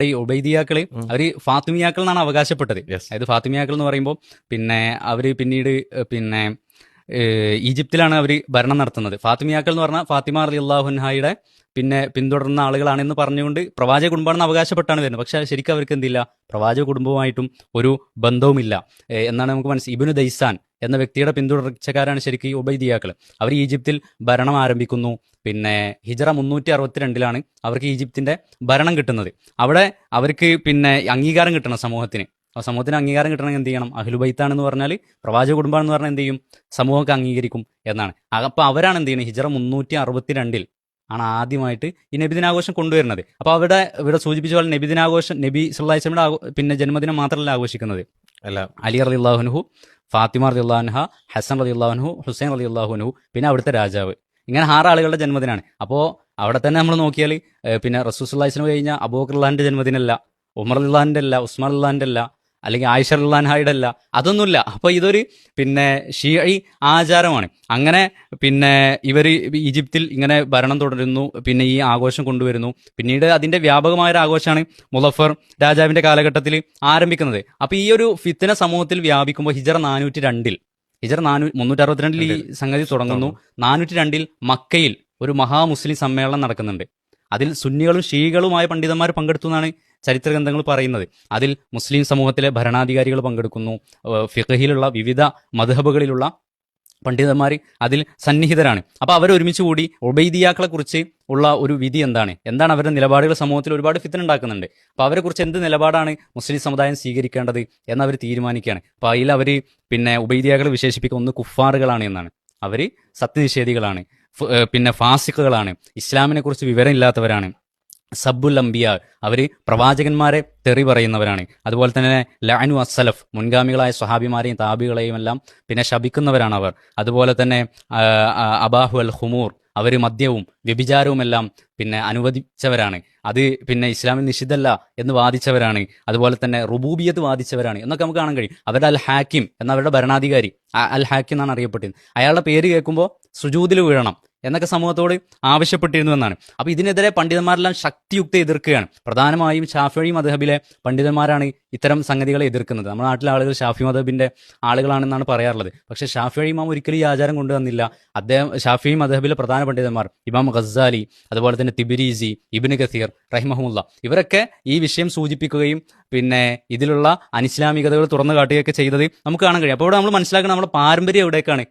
ഈ ഉബൈദിയാക്കള് അവര് ഫാത്തിമിയാക്കൾ എന്നാണ് അവകാശപ്പെട്ടത്. യെസ്. അതായത് ഫാത്തിമിയാക്കൾ എന്ന് പറയുമ്പോൾ പിന്നെ അവര് പിന്നീട് പിന്നെ ഈജിപ്തിലാണ് അവർ ഭരണം നടത്തുന്നത്. ഫാത്തിമിയാക്കൾ എന്ന് പറഞ്ഞാൽ ഫാത്തിമ റളിയല്ലാഹു അൻഹയുടെ പിന്നെ പിന്തുടർന്ന ആളുകളാണെന്ന് പറഞ്ഞുകൊണ്ട് പ്രവാചക കുടുംബമാണെന്ന് അവകാശപ്പെട്ടാണ് വരുന്നത്. പക്ഷെ ശരിക്കും അവർക്ക് എന്തില്ല, പ്രവാചക കുടുംബവുമായിട്ടും ഒരു ബന്ധവുമില്ല എന്നാണ് നമുക്ക് മനസ്സിലായി. ഇബ്നു ദൈസാൻ എന്ന വ്യക്തിയുടെ പിന്തുടർച്ചക്കാരാണ് ശരിക്കും ഈ ഉബൈദിയാക്കൾ. അവർ ഈജിപ്തിൽ ഭരണം ആരംഭിക്കുന്നു. പിന്നെ ഹിജറ 362 അവർക്ക് ഈജിപ്തിന്റെ ഭരണം കിട്ടുന്നത്. അവിടെ അവർക്ക് പിന്നെ അംഗീകാരം കിട്ടണം സമൂഹത്തിന്. ആ സമൂഹത്തിന് അംഗീകാരം കിട്ടണമെങ്കിൽ എന്ത് ചെയ്യണം? അഹ്ലുബൈത്താണെന്ന് പറഞ്ഞാൽ പ്രവാചക കുടുംബമാണെന്ന് പറഞ്ഞാൽ എന്ത് ചെയ്യും? സമൂഹമൊക്കെ അംഗീകരിക്കും എന്നാണ്. അപ്പോൾ അവരാണ് എന്ത് ചെയ്യുന്നത്? ഹിജറ 362 ആണ് ആദ്യമായിട്ട് ഈ നബിദിനാഘോഷം കൊണ്ടുവരുന്നത്. അപ്പോൾ ഇവിടെ സൂചിപ്പിച്ച പോലെ നബിദിനാഘോഷം നബി സല്ലല്ലാഹു അലൈഹി വസല്ലമയുടെ പിന്നെ ജന്മദിനം മാത്രമല്ല ആഘോഷിക്കുന്നത്. അല്ല, അലി റളിയല്ലാഹു അൻഹു, ഫാത്തിമ റളിയല്ലാഹു അൻഹ, ഹസൻ റളിയല്ലാഹു അൻഹു, ഹുസൈൻ റളിയല്ലാഹു അൻഹു, പിന്നെ അവിടുത്തെ രാജാവ്, ഇങ്ങനെ 6 ആളുകളുടെ ജന്മദിനാണ്. അപ്പോൾ അവിടെ തന്നെ നമ്മൾ നോക്കിയാൽ പിന്നെ റസൂൽ സല്ലല്ലാഹു അലൈഹി വസല്ലം കഴിഞ്ഞാൽ അബൂബക്കർ റളിയല്ലാഹുവിന്റെ ജന്മദിനമല്ല, ഉമർ റളിയല്ലാഹുവിന്റെ അല്ല, ഉസ്മാൻ റളിയല്ലാഹുവിന്റെ അല്ല, അല്ലെങ്കിൽ ആയിഷ റളിയല്ലാഹു അൻഹയുടെ അല്ല, അതൊന്നുമില്ല. അപ്പോൾ ഇതൊരു പിന്നെ ഷീഈ ആചാരമാണ്. അങ്ങനെ പിന്നെ ഇവർ ഈജിപ്തിൽ ഇങ്ങനെ ഭരണം തുടരുന്നു, പിന്നെ ഈ ആഘോഷം കൊണ്ടുവരുന്നു. പിന്നീട് അതിന്റെ വ്യാപകമായ ഒരു ആഘോഷമാണ് മുളഫർ രാജാവിന്റെ കാലഘട്ടത്തിൽ ആരംഭിക്കുന്നത്. അപ്പോൾ ഈ ഒരു ഫിത്ന സമൂഹത്തിൽ വ്യാപിക്കുമ്പോൾ ഹിജറ 362 ഈ സംഗതി തുടങ്ങുന്നു. 402 മക്കയിൽ ഒരു മഹാമുസ്ലിം സമ്മേളനം നടക്കുന്നുണ്ട്. അതിൽ സുന്നികളും ഷീകളുമായ പണ്ഡിതന്മാർ പങ്കെടുത്തു എന്നാണ് ചരിത്ര ഗ്രന്ഥങ്ങൾ പറയുന്നത്. അതിൽ മുസ്ലിം സമൂഹത്തിലെ ഭരണാധികാരികൾ പങ്കെടുക്കുന്നു. ഫിഖഹിലുള്ള വിവിധ മദ്ഹബുകളിലുള്ള പണ്ഡിതന്മാർ അതിൽ സന്നിഹിതരാണ്. അപ്പോൾ അവർ ഒരുമിച്ച് കൂടി ഉബൈദിയാക്കളെ കുറിച്ച് ഉള്ള ഒരു വിധി എന്താണ് അവരുടെ നിലപാടുകൾ സമൂഹത്തിൽ ഒരുപാട് ഫിത്ന ഉണ്ടാക്കുന്നുണ്ട്. അപ്പോൾ അവരെ കുറിച്ച് എന്ത് നിലപാടാണ് മുസ്ലിം സമുദായം സ്വീകരിക്കേണ്ടത് എന്ന് അവർ തീരുമാനിക്കുകയാണ്. അപ്പോൾ അതിൽ അവർ പിന്നെ ഉബൈദിയാക്കളെ വിശേഷിപ്പിക്കുന്ന ഒന്ന് കുഫാറുകളാണ് എന്നാണ്. അവർ സത്യനിഷേധികളാണ്, പിന്നെ ഫാസിഖുകളാണ്, ഇസ്ലാമിനെ കുറിച്ച് വിവരമില്ലാത്തവരാണ്, സബ്ബുൽ അംബിയ, അവർ പ്രവാചകന്മാരെ തെറി പറയുന്നവരാണ്. അതുപോലെ തന്നെ ലഅനു അസ്സലഫ്, മുൻഗാമികളായ സ്വഹാബിമാരെയും താബികളെയും എല്ലാം പിന്നെ ശപിക്കുന്നവരാണ് അവർ. അതുപോലെ തന്നെ അബാഹു അൽ ഖുമൂർ, അവർ മദ്യവും വ്യഭിചാരവും എല്ലാം പിന്നെ അനുവദിച്ചവരാണ്. അത് പിന്നെ ഇസ്ലാമിൽ നിഷിദ്ധല്ല എന്ന് വാദിച്ചവരാണ്. അതുപോലെ തന്നെ റുബൂബിയത്ത് വാദിച്ചവരാണ് എന്നൊക്കെ നമുക്ക് കാണാൻ കഴിയും. അവരുടെ അൽ ഹാക്കിം എന്ന അവരുടെ ഭരണാധികാരി അൽ ഹാക്കിം എന്നാണ് അറിയപ്പെട്ടത്. അയാളുടെ പേര് കേൾക്കുമ്പോൾ സുജൂദിൽ വീഴണം എന്നൊക്കെ സമൂഹത്തോട് ആവശ്യപ്പെട്ടിരുന്നു എന്നാണ്. അപ്പോൾ ഇതിനെതിരെ പണ്ഡിതന്മാരെല്ലാം ശക്തിയുക്തി എതിർക്കുകയാണ്. പ്രധാനമായും ഷാഫിഈ മദ്ഹബിലെ പണ്ഡിതന്മാരാണ് ഇത്തരം സംഗതികളെ എതിർക്കുന്നത്. നമ്മുടെ നാട്ടിലെ ആളുകൾ ഷാഫി മദ്ഹബിന്റെ ആളുകളാണെന്നാണ് പറയാറുള്ളത്. പക്ഷേ ഷാഫിഈ ഇമാം ഒരിക്കലും ഈ ആചാരം കൊണ്ടുവന്നില്ല. ഷാഫിഈ മദ്ഹബിലെ പ്രധാന പണ്ഡിതന്മാർ ഇമാം ഗസ്സാലി, അതുപോലെ തന്നെ തിബിരീസി, ഇബ്നു കസീർ റഹിമഹുല്ല, ഇവരൊക്കെ ഈ വിഷയം സൂചിപ്പിക്കുകയും പിന്നെ ഇതിലുള്ള അനിസ്ലാമികതകൾ തുറന്നു കാട്ടുകയൊക്കെ ചെയ്തത് നമുക്ക് കാണാൻ കഴിയും. അപ്പോൾ ഇവിടെ നമ്മൾ മനസ്സിലാക്കണം, നമ്മുടെ പാരമ്പര്യം എവിടേക്കാണ്?